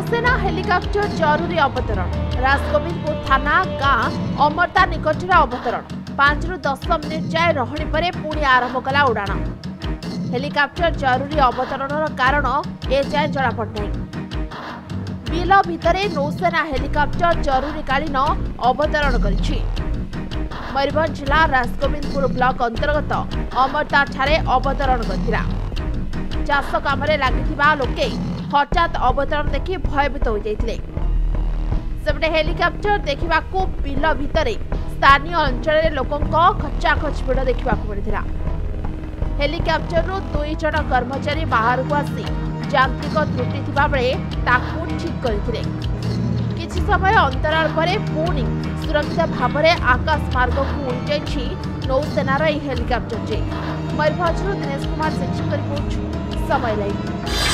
नौसेना हेलिकॉप्टर जरूरी अवतरण राजगोविंदपुर थाना गाँ अमरता निकट में अवतरण 5 ରୁ 10 मिनिट जाए रहणी पर पुणी आरंभ कला उड़ाण। हेलिकॉप्टर जरूरी अवतरण कारण ए जाए जनापड़ बिल भितर नौसेना हेलिकॉप्टर जरूरीकालीन अवतरण करिछि। मयूरभंज जिला राजगोविंदपुर ब्लॉक अंतर्गत अमरता ठारे अवतरण करथिला। चाष काम लगिथिबा लोके हठात अवतरण देखि भयभीत हो जाइथिले। सेपटे हेलिकॉप्टर देखिबाकू बिल भितर स्थानीय अंचल लोकंक खचाखच भिड़ देखा मिलता। हेलिकॉप्टर 2 जन कर्मचारी बाहर को आसी यांत्रिक त्रुटि थिबा बेले ताकू ठीक करथिले। किछि समय अंतराल परे पुणी सुरक्षित भाव में आकाश मार्ग को उड़ी जाइछि नौसेनार हेलिकॉप्टर। मयूरभंज दिनेश कुमार सिंह रिपोर्ट समय लाइव।